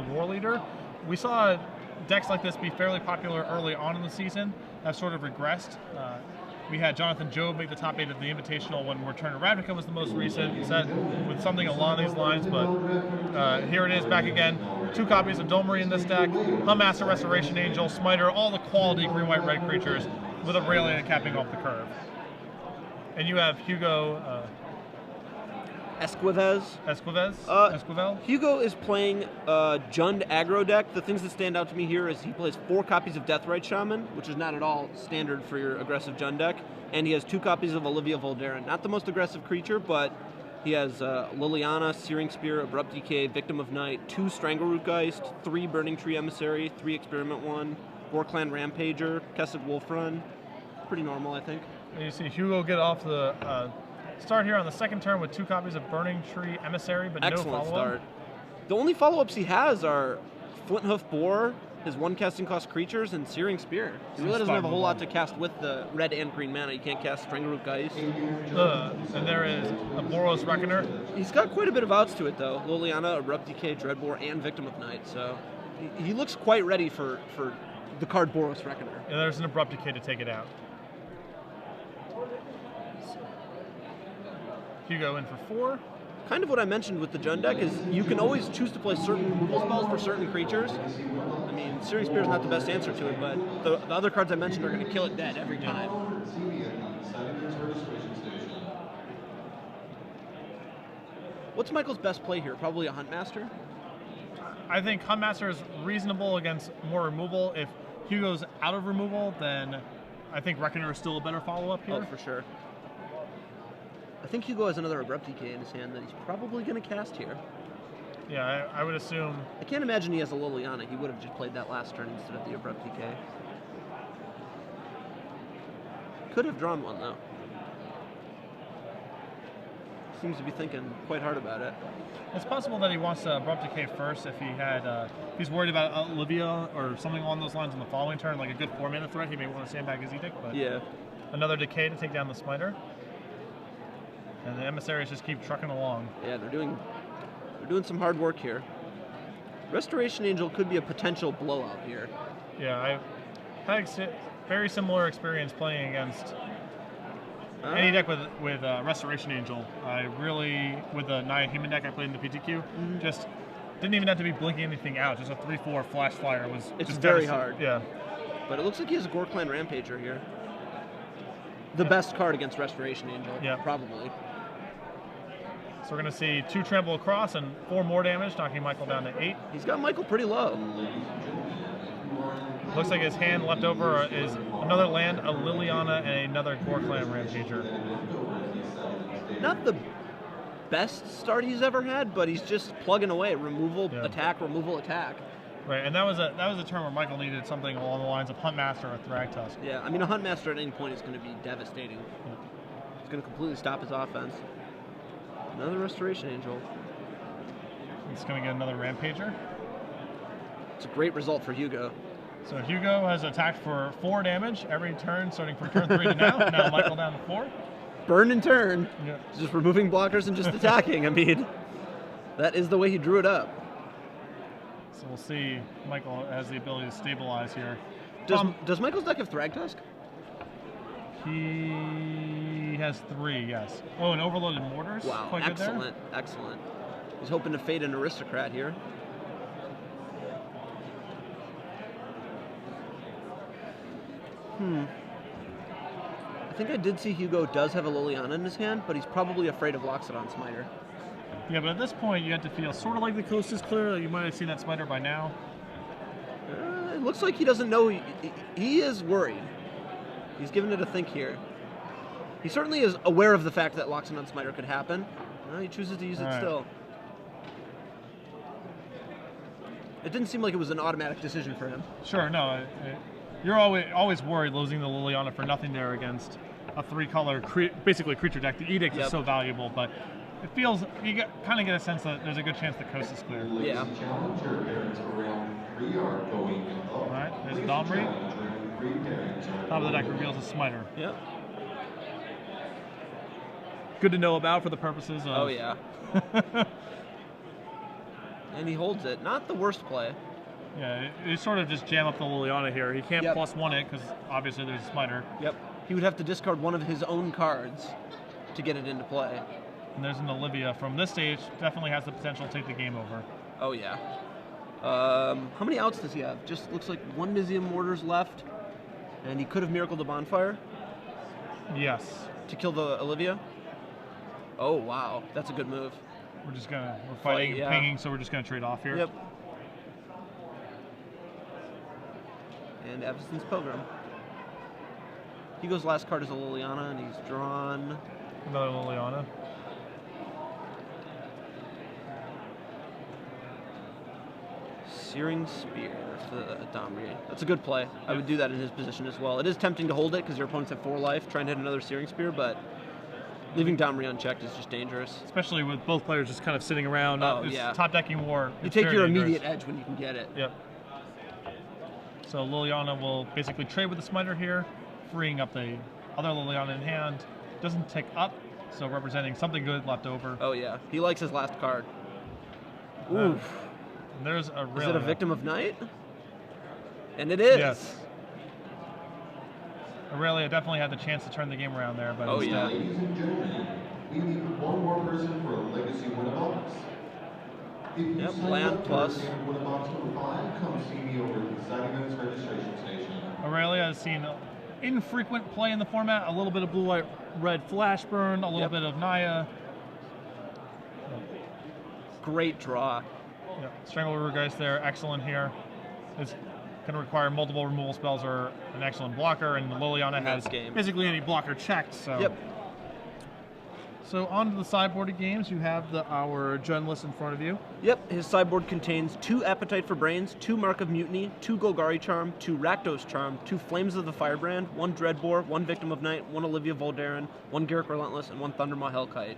the War Leader. We saw decks like this be fairly popular early on in the season, have sort of regressed. We had Jonathan Jobe make the top 8 of the Invitational when Return to Ravnica was the most recent set with something along these lines, but here it is back again. 2 copies of Dolmery in this deck, Hummaster, Restoration Angel, Smiter, all the quality green, white, red creatures with Aurelian capping off the curve. And you have Hugo... Ezquivel. Hugo is playing Jund aggro deck. The things that stand out to me here is he plays 4 copies of Deathrite Shaman, which is not at all standard for your aggressive Jund deck, and he has 2 copies of Olivia Voldaren. Not the most aggressive creature, but he has Liliana, Searing Spear, Abrupt Decay, Victim of Night, 2 Strangleroot Geist, 3 Burning Tree Emissary, 3 Experiment 1, Warclan Rampager, Kessig Wolfrun. Pretty normal, I think. And you see Hugo get off the start here on the second turn with 2 copies of Burning Tree Emissary, but excellent no follow-up. Start. The only follow-ups he has are Flinthoof Boar, his 1 casting cost creatures, and Searing Spear. He really doesn't have a whole lot to cast with the red and green mana. You can't cast Strangleroot Geist. And there is a Boros Reckoner. He's got quite a bit of outs to it, though. Liliana, Abrupt Decay, Dreadbore, and Victim of Night. So he looks quite ready for the card Boros Reckoner. And there's an Abrupt Decay to take it out. Hugo in for 4. Kind of what I mentioned with the Jund deck is you can always choose to play certain removal spells for certain creatures. I mean, Searing Spear is not the best answer to it, but the other cards I mentioned are going to kill it dead every time. What's Michael's best play here? Probably a Huntmaster? I think Huntmaster is reasonable against more removal. If Hugo's out of removal, then I think Reckoner is still a better follow-up here. Oh, for sure. I think Hugo has another Abrupt Decay in his hand that he's probably going to cast here. Yeah, I would assume. I can't imagine he has a Liliana. He would have just played that last turn instead of the Abrupt Decay. Could have drawn one, though. Seems to be thinking quite hard about it. It's possible that he wants to Abrupt Decay first if he had, if he's worried about Olivia or something along those lines on the following turn, like a good 4-mana threat. He may want to sandbag his Edict, but yeah. Another Decay to take down the Smiter. And the emissaries just keep trucking along. Yeah, they're doing some hard work here. Restoration Angel could be a potential blowout here. Yeah, I've had very similar experience playing against any deck with Restoration Angel. I really, with the Naya Human deck I played in the PTQ, just didn't even have to be blinking anything out. Just a 3/4 Flash Flyer was it's just very hard. Yeah. But it looks like he has a Gorklan Rampager here. The best card against Restoration Angel, probably. So we're going to see 2 Trample across and 4 more damage, knocking Michael down to 8. He's got Michael pretty low. Looks like his hand left over is another land, a Liliana, and another Gorklan Rampager. Not the best start he's ever had, but he's just plugging away. Removal, attack, removal, attack. Right, and that was a turn where Michael needed something along the lines of Huntmaster or Thragtusk. Yeah, I mean, a Huntmaster at any point is going to be devastating. Yeah. It's going to completely stop his offense. Another Restoration Angel. It's going to get another Rampager. It's a great result for Hugo. So Hugo has attacked for 4 damage every turn, starting from turn 3 to now. Now Michael down to 4. Burn and turn. Yeah. Just removing blockers and just attacking. I mean, that is the way he drew it up. So we'll see. Michael has the ability to stabilize here. Does Michael's deck have Thragtusk? He has 3, yes. Oh, and Overloaded Mortars. Wow, quite excellent, good there. Excellent. He's hoping to fade an Aristocrat here. I think I did see Hugo does have a Liliana in his hand, but he's probably afraid of Loxodon Smiter. Yeah, but at this point, you have to feel sort of like the coast is clear. You might have seen that Smiter by now. It looks like he doesn't know. He is worried. He's giving it a think here. He certainly is aware of the fact that Loxodon Smiter could happen. Well, he chooses to use it still. It didn't seem like it was an automatic decision for him. Sure, no. You're always worried losing the Liliana for nothing there against a 3-color, basically creature deck. The Edict is so valuable, but it feels, you kind of get a sense that there's a good chance the coast is clear. Yeah. All right, there's Domri. Top of the deck reveals a Smiter. Yep. Good to know about for the purposes of... Oh, yeah. And he holds it. Not the worst play. Yeah, you sort of just jam up the Liliana here. He can't Yep. +1 it because obviously there's a Smiter. Yep. He would have to discard one of his own cards to get it into play. And there's an Olivia from this stage. Definitely has the potential to take the game over. Oh, yeah. How many outs does he have? Just looks like 1 Mizium Mortar's left. And he could have Miracled the Bonfire Yes. to kill the Olivia. Oh, wow. That's a good move. We're fighting, yeah. pinging, so we're just gonna trade off here. Yep. And Avacyn's Pilgrim. Hugo's last card is a Liliana, and he's drawn... Another Liliana. Searing Spear for the Domri. That's a good play. I would do that in his position as well. It is tempting to hold it because your opponent's at 4 life, trying to hit another Searing Spear, but leaving Domri unchecked is just dangerous. Especially with both players just kind of sitting around. Yeah. Top decking war. You take your immediate edge when you can get it. Yep. So Liliana will basically trade with the Smiter here, freeing up the other Liliana in hand. Doesn't tick up, so representing something good left over. Oh yeah, he likes his last card. Oof. There's a Is it a Victim of Night? And it is. Yes. Aurelia definitely had the chance to turn the game around there, but yeah. Ladies and gentlemen, we need one more person for a Legacy Winnabox. If you Yep, sign land up plus. for Winnabox number 5, come see me over at the side events registration station. Aurelia has seen infrequent play in the format, a little bit of blue-white-red flash burn, a little bit of Naya. Great draw. Yeah, Strangleroot Geist there, excellent here. It's going to require multiple removal spells or an excellent blocker, and Liliana has basically any blocker checked. So. Yep. So on to the sideboarded games, you have our Jund list in front of you. Yep, his sideboard contains 2 Appetite for Brains, 2 Mark of Mutiny, 2 Golgari Charm, 2 Rakdos Charm, 2 Flames of the Firebrand, 1 Dreadbore, 1 Victim of Night, 1 Olivia Voldaren, 1 Garruk Relentless, and 1 Thundermaw Hellkite.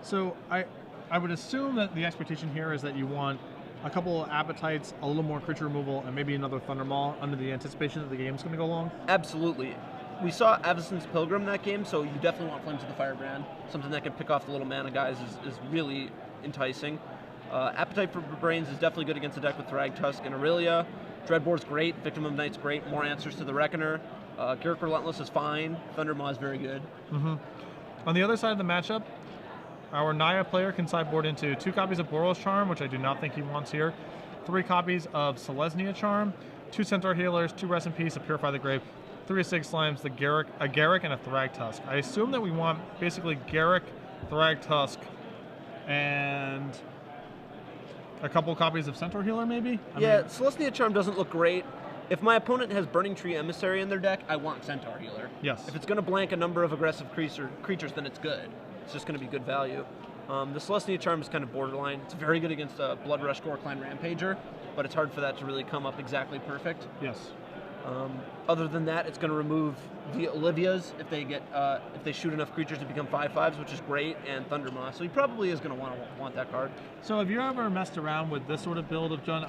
So I would assume that the expectation here is that you want a couple of Appetites, a little more creature removal, and maybe another Thundermaw under the anticipation that the game's going to go long? Absolutely. We saw Avacyn's Pilgrim that game, so you definitely want Flames of the Firebrand. Something that can pick off the little mana guys is really enticing. Appetite for Brains is definitely good against a deck with Thragtusk and Aurelia. Dreadbore's great, Victim of Night's great, more answers to the Reckoner. Garruk Relentless is fine, Thundermaw is very good. Mm-hmm. On the other side of the matchup, our Naya player can sideboard into 2 copies of Boros Charm, which I do not think he wants here, 3 copies of Selesnya Charm, 2 Centaur Healers, 2 Rest in Peace, a Purify the Grape, 3 Sig Slimes, a Garruk, and a Thragtusk. I assume that we want basically Garruk, Thragtusk, and a couple copies of Centaur Healer, maybe? Yeah, Selesnya Charm doesn't look great. If my opponent has Burning Tree Emissary in their deck, I want Centaur Healer. Yes. If it's going to blank a number of aggressive creatures, then it's good. It's just going to be good value. The Selesnya Charm is kind of borderline. It's very good against a Blood Rush Gorecline Rampager, but it's hard for that to really come up exactly perfect. Yes. Other than that, it's going to remove the Olivias if they shoot enough creatures to become 5/5s, which is great, and Thundermaw. So he probably is going to want that card. So have you ever messed around with this sort of build of Jund?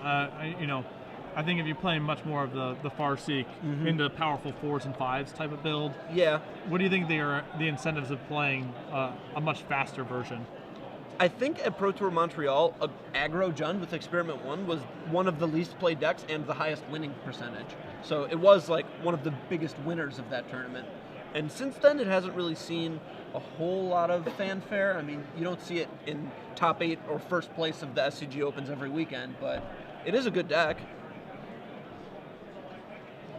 I think if you're playing much more of the Farseek into powerful 4s and 5s type of build, yeah. What do you think the incentives of playing a much faster version? I think at Pro Tour Montreal, aggro Jund with Experiment 1 was one of the least played decks and the highest winning percentage. So it was like one of the biggest winners of that tournament. And since then, it hasn't really seen a whole lot of fanfare. I mean, you don't see it in top 8 or first place of the SCG Opens every weekend, but it is a good deck.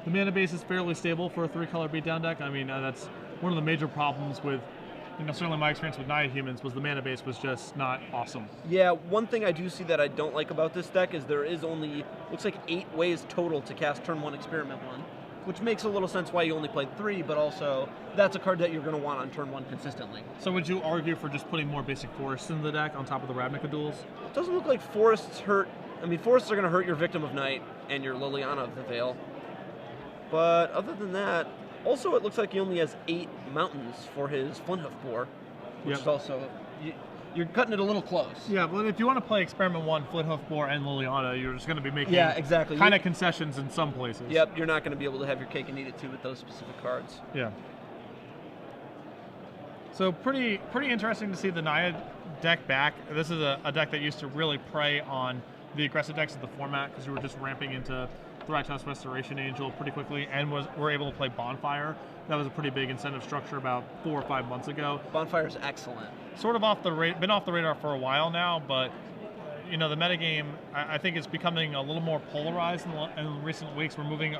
The mana base is fairly stable for a 3-color beatdown deck. I mean, that's one of the major problems with, certainly my experience with Naya Humans was the mana base was just not awesome. Yeah, one thing I do see that I don't like about this deck is there is only, looks like 8 ways total to cast turn 1 Experiment 1, which makes a little sense why you only played 3, but also that's a card that you're going to want on turn 1 consistently. So would you argue for just putting more basic forests in the deck on top of the Ravnica duels? It doesn't look like forests hurt. I mean, forests are going to hurt your Victim of Night and your Liliana of the Veil. But other than that, also it looks like he only has 8 mountains for his Flinthoof Boar, which is also, you're cutting it a little close. Yeah, but if you want to play Experiment 1, Flinthoof Boar, and Liliana, you're just going to be making kind of concessions in some places. Yep, you're not going to be able to have your cake and eat it too with those specific cards. Yeah. So pretty interesting to see the Naya deck back. This is a deck that used to really prey on the aggressive decks of the format because we were just ramping into Thragtusk Restoration Angel pretty quickly, and were able to play Bonfire. That was a pretty big incentive structure about 4 or 5 months ago. Bonfire's excellent. Sort of been off the radar for a while now, but the metagame, I think it's becoming a little more polarized in recent weeks. We're moving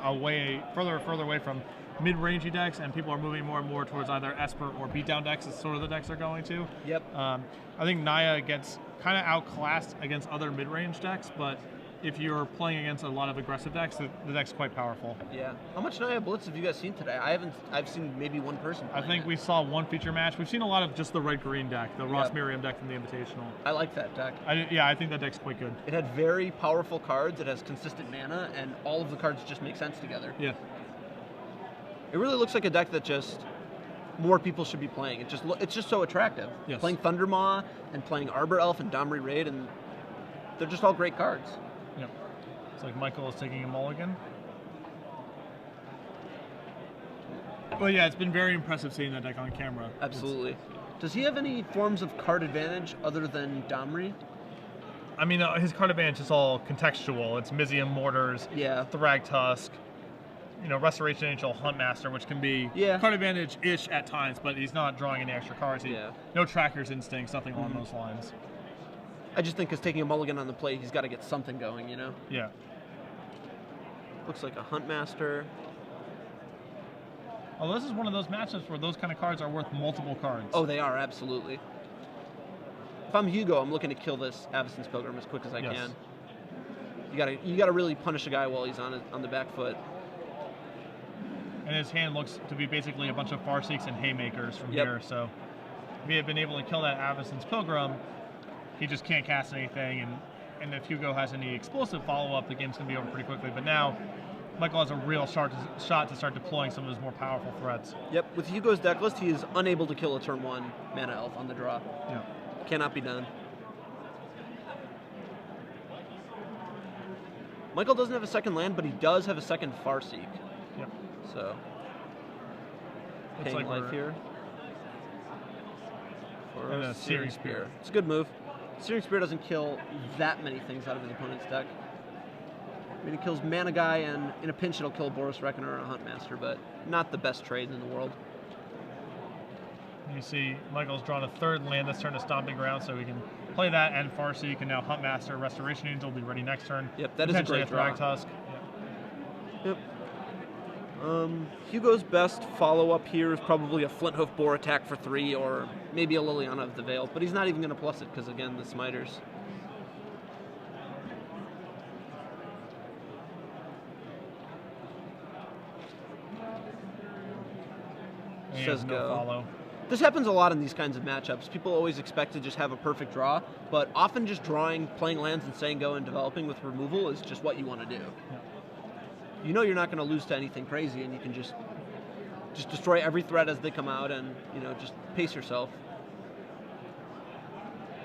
further and further away from mid-rangey decks, and people are moving more and more towards either Esper or beatdown decks. Is sort of the decks they're going to. Yep. I think Naya gets kind of outclassed against other mid-range decks, but if you're playing against a lot of aggressive decks, the deck's quite powerful. Yeah. How much Naya Blitz have you guys seen today? I've seen maybe one person I think we saw one feature match. We've seen a lot of just the red-green deck, the Ross Miriam deck from the Invitational. I like that deck. I think that deck's quite good. It had very powerful cards. It has consistent mana, and all of the cards just make sense together. Yeah. It really looks like a deck that just more people should be playing. It's just so attractive. Yes. Playing Thundermaw and playing Arbor Elf and Domri Raid, and they're just all great cards. Yep. It's like Michael is taking a mulligan. But yeah, it's been very impressive seeing that deck on camera. Absolutely. Does he have any forms of card advantage other than Domri? I mean, his card advantage is all contextual. It's Mizium Mortars, Thragtusk, Restoration Angel, Huntmaster, which can be card advantage-ish at times, but he's not drawing any extra cards. No Tracker's Instincts, nothing along those lines. I just think because taking a mulligan on the plate, he's got to get something going, Yeah. Looks like a Huntmaster. Oh, this is one of those matchups where those kind of cards are worth multiple cards. Oh, they are, absolutely. If I'm Hugo, I'm looking to kill this Avacyn's Pilgrim as quick as I can. You gotta really punish a guy while he's on the back foot. And his hand looks to be basically a bunch of Farseeks and Haymakers from here, so if he had been able to kill that Avacyn's Pilgrim, he just can't cast anything, and if Hugo has any explosive follow-up, the game's going to be over pretty quickly. But now, Michael has a real shot to start deploying some of his more powerful threats. Yep, with Hugo's deck list, he is unable to kill a turn 1 mana elf on the draw. Yeah. Cannot be done. Michael doesn't have a second land, but he does have a second Farseek. Yep. So, looks like life here. For and a Searing Spear. It's a good move. Searing Spear doesn't kill that many things out of his opponent's deck. I mean, it kills Mana Guy, and in a pinch it'll kill Boros Reckoner or a Huntmaster, but not the best trades in the world. You see Michael's drawn a third land this turn to Stomping Ground, so he can play that and Farseek, and now Huntmaster, Restoration Angel will be ready next turn. Yep, that is a great draw. Thragtusk. Yep. Hugo's best follow-up here is probably a Flinthoof Boar attack for 3, or maybe a Liliana of the Veil, but he's not even going to plus it because, again, the Smiters. Says go. Follow. This happens a lot in these kinds of matchups. People always expect to just have a perfect draw, but often just playing lands and saying go and developing with removal is just what you want to do. Yeah. You know you're not going to lose to anything crazy, and you can just destroy every threat as they come out, and just pace yourself.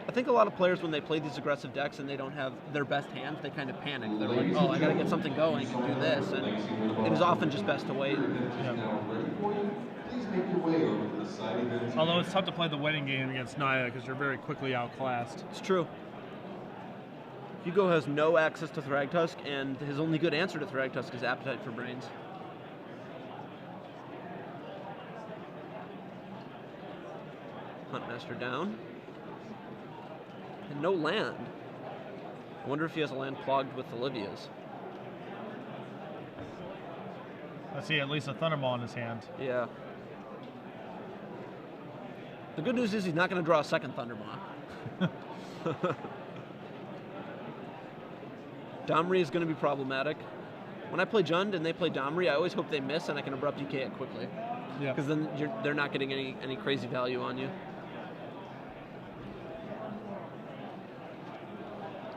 I think a lot of players, when they play these aggressive decks and they don't have their best hands, they kind of panic. They're like, oh, I got to get something going and do this, and it is often just best to wait. Yeah. Although it's tough to play the waiting game against Naya because you're very quickly outclassed. It's true. Hugo has no access to Thragtusk, and his only good answer to Thragtusk is Appetite for Brains. Huntmaster down. And no land. I wonder if he has a land clogged with Olivia's. I see at least a Thundermaw in his hand. Yeah. The good news is he's not going to draw a second Thundermaw. Domri is going to be problematic. When I play Jund and they play Domri, I always hope they miss and I can Abrupt DK it quickly. Yeah. Because then they're not getting any crazy value on you.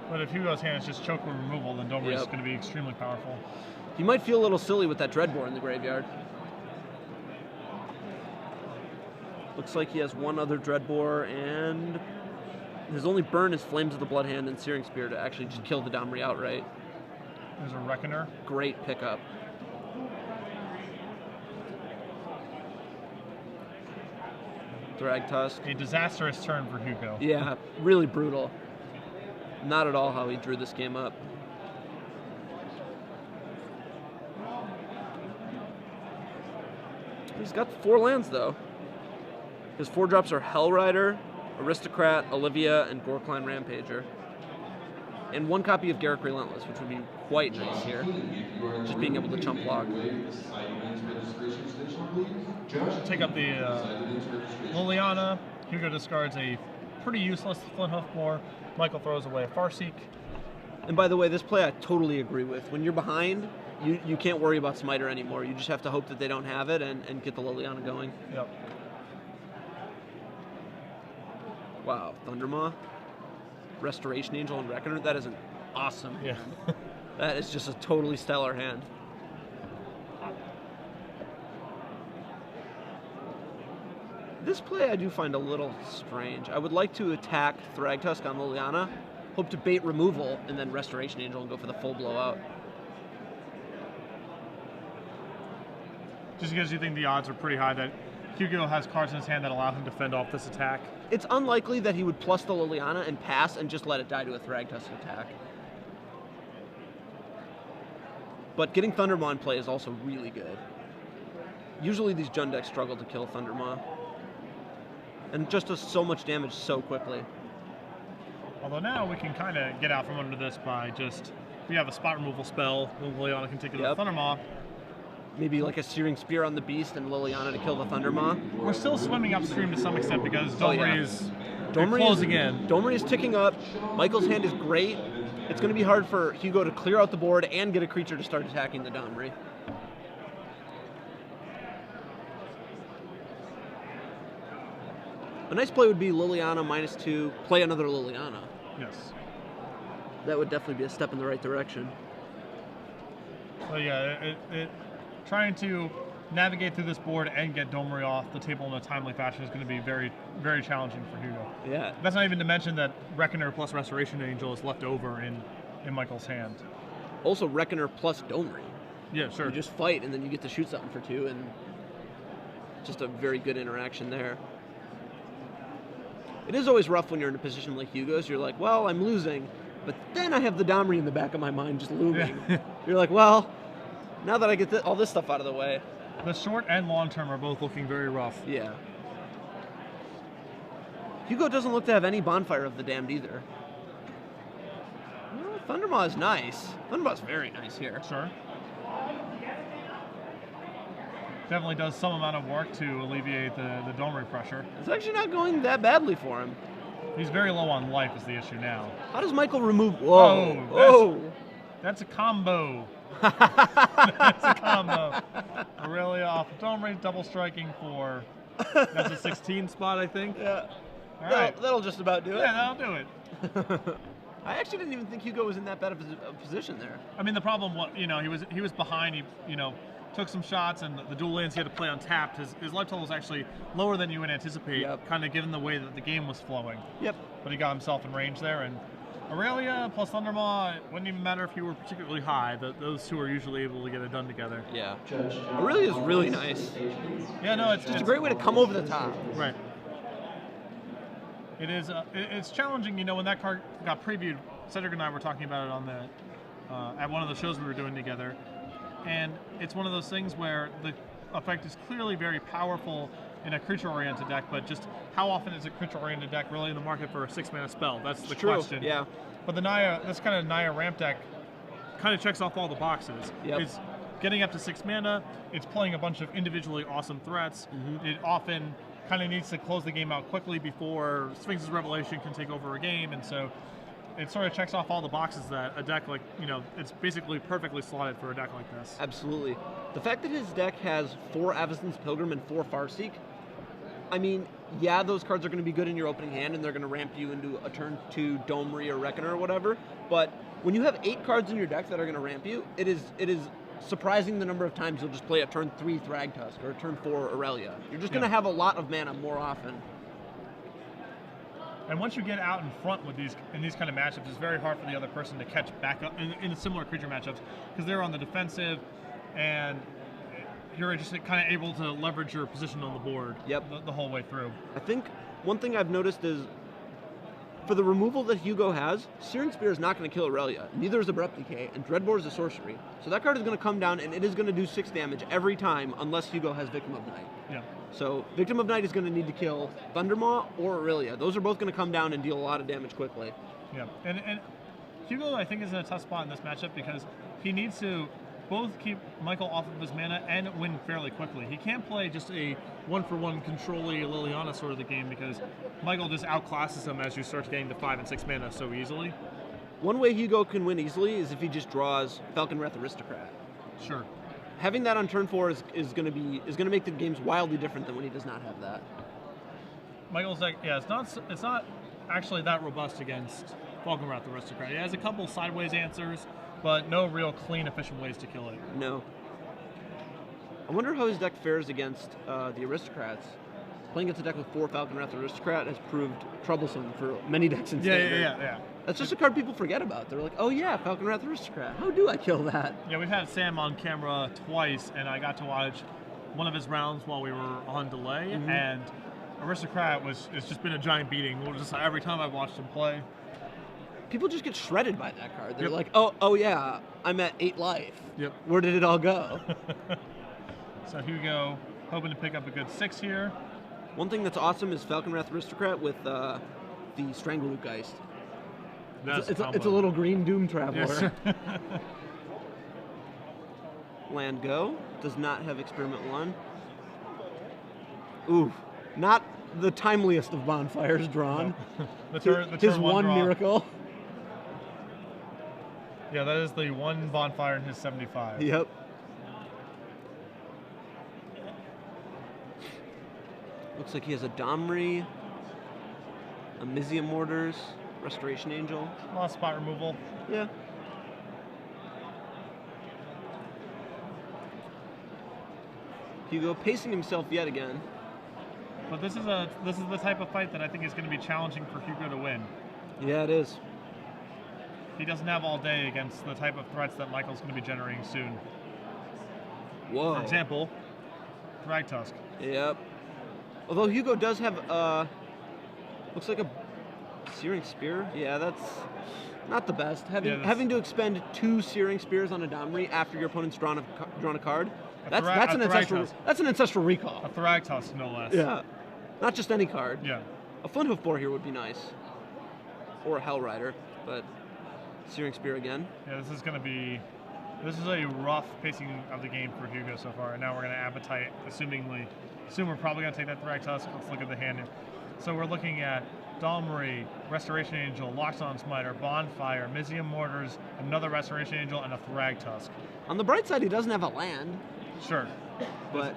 But if Hugo's hand is just choke with removal, then Domri is going to be extremely powerful. He might feel a little silly with that Dreadbore in the graveyard. Looks like he has one other Dreadbore, and his only burn is Flames of the Bloodhand and Searing Spear to actually just kill the Domri outright. There's a Reckoner. Great pickup. Thragtusk. A disastrous turn for Hugo. Yeah, really brutal. Not at all how he drew this game up. He's got 4 lands, though. His 4 drops are Hellrider, Aristocrat, Olivia, and Gorkline Rampager. And 1 copy of Garruk Relentless, which would be quite nice here. Just being able to chump block. Take up the Liliana. Hugo discards a pretty useless Flint Hoofmore. Michael throws away a Farseek. And by the way, this play I totally agree with. When you're behind, you can't worry about Smiter anymore. You just have to hope that they don't have it and get the Liliana going. Yep. Wow, Thundermaw, Restoration Angel, and Reckoner. That is an awesome hand. Yeah. That is just a totally stellar hand. This play I do find a little strange. I would like to attack Thragtusk on Liliana, hope to bait removal, and then Restoration Angel and go for the full blowout. Just because you think the odds are pretty high that Hugo has cards in his hand that allow him to fend off this attack. It's unlikely that he would plus the Liliana and pass and just let it die to a Thragtusk attack. But getting Thundermaw in play is also really good. Usually these Jund decks struggle to kill Thundermaw. And just does so much damage so quickly. Although now we can kind of get out from under this by just, we have a spot removal spell, Liliana can take it with Thundermaw. Maybe like a Searing Spear on the Beast and Liliana to kill the Thundermaw. We're still swimming upstream to some extent because Domri is Domri closing in. Domri is ticking up. Michael's hand is great. It's going to be hard for Hugo to clear out the board and get a creature to start attacking the Domri. A nice play would be Liliana -2, play another Liliana. Yes. That would definitely be a step in the right direction. So yeah, trying to navigate through this board and get Domri off the table in a timely fashion is going to be very, very challenging for Hugo. Yeah. That's not even to mention that Reckoner plus Restoration Angel is left over in Michael's hand. Also, Reckoner plus Domri. Yeah, sure. You just fight, and then you get to shoot something for 2, and just a very good interaction there. It is always rough when you're in a position like Hugo's. You're like, well, I'm losing, but then I have the Domri in the back of my mind just looming. Yeah. You're like, well, now that I get all this stuff out of the way. The short and long term are both looking very rough. Yeah. Hugo doesn't look to have any Bonfire of the Damned either. Well, Thundermaw is nice. Thundermaw's very nice here. Sure. Definitely does some amount of work to alleviate the Domri pressure. It's actually not going that badly for him. He's very low on life is the issue now. How does Michael remove... Whoa. Oh, that's a combo. That's a combo. Aurelia off of Domri, double striking for... That's a 16 spot, I think. Yeah. All right. That'll just about do it. Yeah, that'll do it. I actually didn't even think Hugo was in that bad of a position there. I mean, the problem was, he was behind. He, took some shots, and the dual lands he had to play untapped. His life total was actually lower than you would anticipate, kind of given the way that the game was flowing. Yep. But he got himself in range there, and Aurelia plus Thundermaw, it wouldn't even matter if you were particularly high. Those two are usually able to get it done together. Yeah. Aurelia is really nice. Yeah, no, it's a great way to come over the top. Right. It is. It's challenging, when that card got previewed. Cedric and I were talking about it on the at one of the shows we were doing together. And it's one of those things where the effect is clearly very powerful in a creature-oriented deck, but just how often is a creature-oriented deck really in the market for a 6-mana spell? That's the question. Yeah. But this kind of Naya ramp deck kind of checks off all the boxes. Yep. It's getting up to 6 mana. It's playing a bunch of individually awesome threats. Mm-hmm. It often kind of needs to close the game out quickly before Sphinx's Revelation can take over a game, and so it sort of checks off all the boxes that a deck like, it's basically perfectly slotted for a deck like this. Absolutely. The fact that his deck has 4 Avacyn's Pilgrim and 4 Farseek, I mean, yeah, those cards are going to be good in your opening hand, and they're going to ramp you into a turn 2 Domri or Reckoner or whatever, but when you have 8 cards in your deck that are going to ramp you, it is surprising the number of times you'll just play a turn 3 Thragtusk or a turn 4 Aurelia. You're just going to have a lot of mana more often. And once you get out in front in these kind of matchups, it's very hard for the other person to catch back up in similar creature matchups because they're on the defensive, and you're just kind of able to leverage your position on the board. Yep. The whole way through. I think one thing I've noticed is For the removal that Hugo has, Searing Spear is not going to kill Aurelia. Neither is Abrupt Decay, and Dreadbore is a sorcery. So that card is going to come down, and it is going to do 6 damage every time, unless Hugo has Victim of Night. Yeah. So Victim of Night is going to need to kill Thundermaw or Aurelia. Those are both going to come down and deal a lot of damage quickly. Yeah, and Hugo, I think, is in a tough spot in this matchup because he needs to both keep Michael off of his mana and win fairly quickly. He can't play just a one-for-one control-y Liliana sort of the game because Michael just outclasses him as you start getting to 5 and 6 mana so easily. One way Hugo can win easily is if he just draws Falcon Wrath Aristocrat. Sure. Having that on turn 4 is going to make the games wildly different than when he does not have that. Michael's deck, yeah, it's not actually that robust against Falcon Wrath Aristocrat. It has a couple sideways answers, but no real clean, efficient ways to kill it. No. I wonder how his deck fares against the Aristocrats. Playing against a deck with 4 Falcon Wrath Aristocrat has proved troublesome for many decks in Standard. Yeah. That's just a card people forget about. They're like, oh yeah, Falcon Wrath Aristocrat. How do I kill that? Yeah, we've had Sam on camera twice, and I got to watch one of his rounds while we were on delay, and Aristocrat it's just been a giant beating. Just every time I've watched him play. People just get shredded by that card. They're like, oh yeah, I'm at 8 life. Yep. Where did it all go? So Hugo hoping to pick up a good 6 here. One thing that's awesome is Falcon Wrath Aristocrat with the Strangleroot Geist. It's a little green Doom Traveler. Yes. Land go. Does not have Experiment 1. Ooh, not the timeliest of bonfires drawn. No. the his turn one draw. miracle. Yeah, that is the one bonfire in his 75. Yep. Looks like he has a Domri, a Mizium Mortars, Restoration Angel. A lot of spot removal. Yeah. Hugo pacing himself yet again. But this is the type of fight that I think is going to be challenging for Hugo to win. Yeah, it is. He doesn't have all day against the type of threats that Michael's going to be generating soon. Whoa. For example, Thragtusk. Yep. Although Hugo does have, looks like a Searing Spear. Yeah, that's not the best. Having to expend 2 Searing Spears on a Domri after your opponent's drawn a card. That's an ancestral recall. A Thragtusk, no less. Yeah. Not just any card. Yeah. A Flint Hoofbore here would be nice. Or a Hell Rider, but Searing Spear again. Yeah, this is a rough pacing of the game for Hugo so far. And now we're going to Appetite, assume we're probably going to take that Thragtusk. Let's look at the hand here. So we're looking at Domri, Restoration Angel, Loxodon Smiter, Bonfire, Mizium Mortars, another Restoration Angel, and a Thragtusk. On the bright side, he doesn't have a land. Sure. But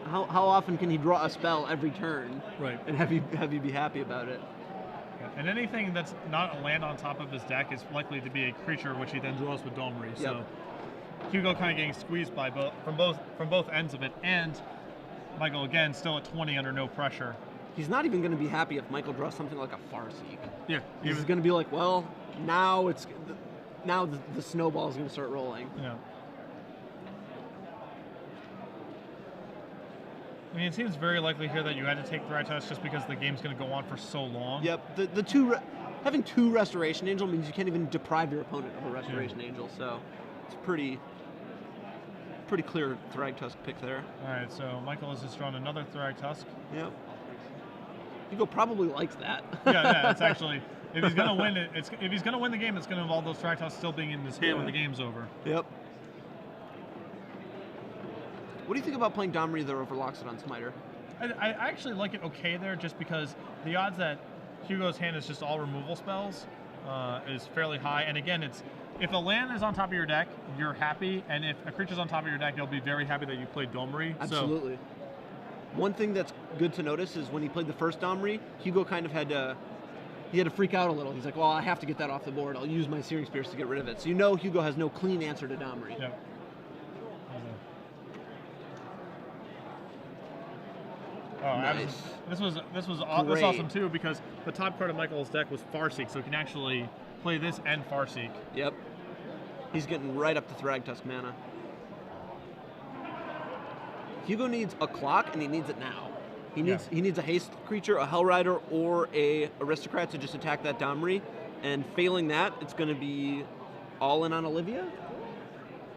how often can he draw a spell every turn? Right. And have you be happy about it? Yeah. And anything that's not a land on top of his deck is likely to be a creature, which he then draws with Domri. Yep. So Hugo kind of getting squeezed by from both ends of it, and Michael again still at 20 under no pressure. He's not even going to be happy if Michael draws something like a Farseek. Yeah. He's going to be like, well, now the snowball is going to start rolling. Yeah. I mean, it seems very likely here that you had to take Thragtusk just because the game's going to go on for so long. Yep. Having 2 Restoration Angel means you can't even deprive your opponent of a Restoration Angel. So it's pretty clear Thragtusk pick there. All right. So Michael has just drawn another Thragtusk. Yep. Hugo probably likes that. Yeah. It's actually, if he's going to win it, if he's going to win the game, it's going to involve those Thragtusks still being in his hand when the game's over. Yep. What do you think about playing Domri there over Loxodon Smiter? I actually like it okay there, just because the odds that Hugo's hand is just all removal spells is fairly high. And again, if a land is on top of your deck, you're happy, and if a creature's on top of your deck, you'll be very happy that you played Domri. Absolutely. One thing that's good to notice is when he played the first Domri, Hugo kind of had to freak out a little. He's like, well, I have to get that off the board. I'll use my Searing Spears to get rid of it. So you know Hugo has no clean answer to Domri. Yeah. Oh, nice. This was awesome too, because the top card of Michael's deck was Farseek, so he can actually play this and Farseek. Yep. He's getting right up to Thragtusk mana. Hugo needs a clock, and he needs it now. He needs a haste creature, a Hell Rider, or a Aristocrat to just attack that Domri. And failing that, it's going to be all in on Olivia?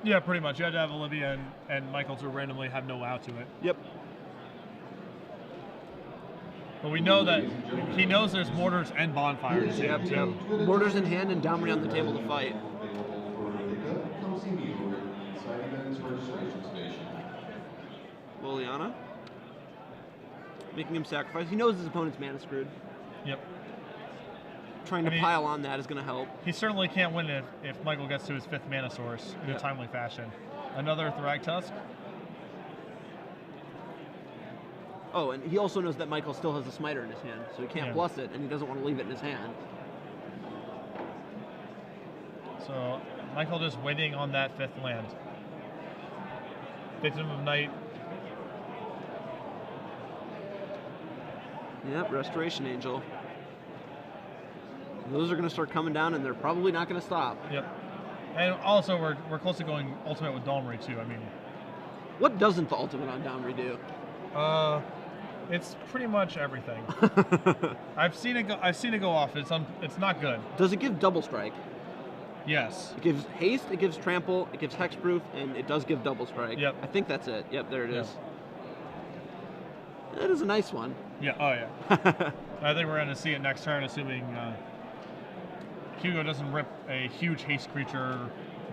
Yeah, pretty much. You had to have Olivia and Michael to randomly have no out to it. Yep. But we know that he knows there's mortars and bonfires. Yep. Mortars in hand and Domri on the table to fight. Come see me over at the side events registration station. Liliana. Making him sacrifice. He knows his opponent's mana screwed. Yep. Trying to pile on that is going to help. He certainly can't win if Michael gets to his 5th mana source in a timely fashion. Another Thragtusk. Oh, and he also knows that Michael still has a Smiter in his hand, so he can't plus it, and he doesn't want to leave it in his hand. So Michael just waiting on that 5th land. Victim of Night. Yep, Restoration Angel. Those are going to start coming down, and they're probably not going to stop. Yep. And also, we're close to going ultimate with Domri too. I mean, what doesn't the ultimate on Domri do? It's pretty much everything. I've seen it go off. It's not good. Does it give double strike? Yes. It gives haste, it gives trample, it gives hexproof, and it does give double strike. Yep. I think that's it. Yep, there it is. That is a nice one. Yeah. Oh yeah. I think we're going to see it next turn, assuming Hugo doesn't rip a huge haste creature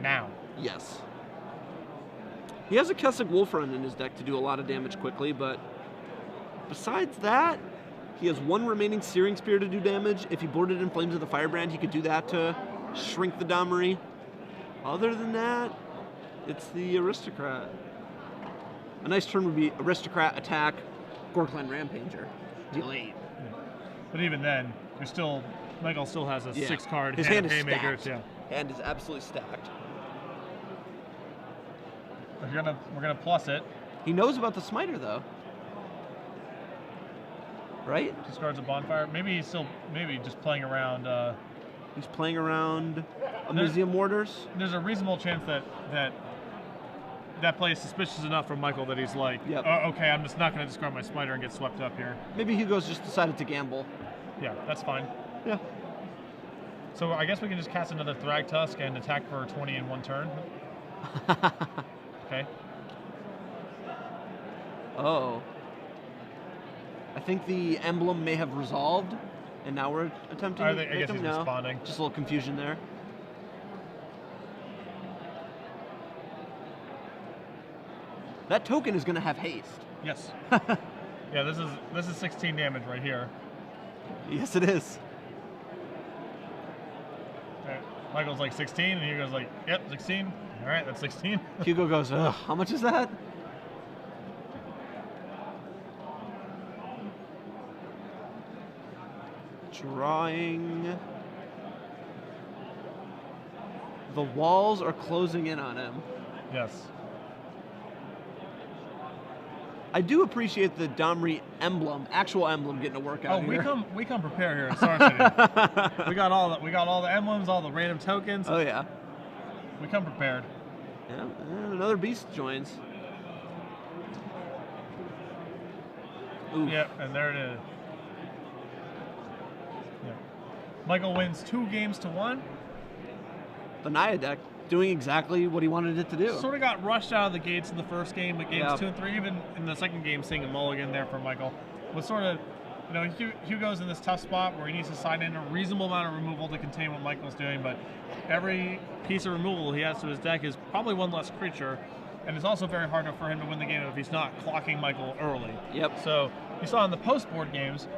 now. Yes. He has a Kessig Wolfrun in his deck to do a lot of damage quickly, but besides that, he has 1 remaining Searing Spear to do damage. If he boarded in Flames of the Firebrand, he could do that to shrink the Domri. Other than that, it's the Aristocrat. A nice turn would be Aristocrat, attack, Gorkland Rampager, deal 8. Yeah. But even then, Michael still has a 6-card his hand is Haymaker. stacked. Hand is absolutely stacked. We're gonna plus it. He knows about the Smiter though, right? Discards a bonfire. Maybe he's still just playing around. He's playing around Museum Mortars. There's a reasonable chance that play is suspicious enough from Michael that he's like, okay, I'm just not going to discard my Smiter and get swept up here. Maybe Hugo's just decided to gamble. Yeah, that's fine. Yeah. So I guess we can just cast another Thragtusk and attack for 20 in 1 turn. Okay. Oh. I think the emblem may have resolved, and now we're attempting I guess he's responding. Just a little confusion there. That token is going to have haste. Yes. Yeah, this is 16 damage right here. Yes, it is. Michael's like 16, and Hugo's like, yep, 16. All right, that's 16. Hugo goes, ugh, how much is that? Drawing. The walls are closing in on him. Yes. I do appreciate the Domri emblem, actual emblem, getting to work out. Oh, we come prepared here at Star City. we got all the emblems, all the random tokens. Oh yeah. We come prepared. Yeah, and another beast joins. Oof. Yep, and there it is. Yeah. Michael wins 2 games to 1. The Naya deck doing exactly what he wanted it to do. Sort of got rushed out of the gates in the first game, but games 2 and 3, even in the second game, seeing a mulligan there for Michael, was sort of, Hugo's in this tough spot where he needs to sign in a reasonable amount of removal to contain what Michael's doing, but every piece of removal he has to his deck is probably 1 less creature, and it's also very hard for him to win the game if he's not clocking Michael early. Yep. So you saw in the post-board games,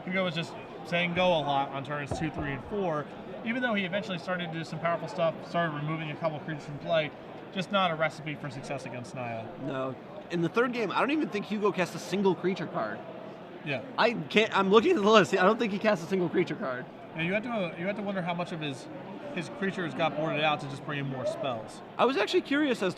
Hugo was just saying go a lot on turns 2, 3, and 4, even though he eventually started to do some powerful stuff, started removing a couple creatures from play, just not a recipe for success against Naya. No. In the third game, I don't even think Hugo cast a single creature card. Yeah. I'm looking at the list. I don't think he cast a single creature card. Yeah, you had to wonder how much of his creatures got boarded out to just bring in more spells. I was actually curious as to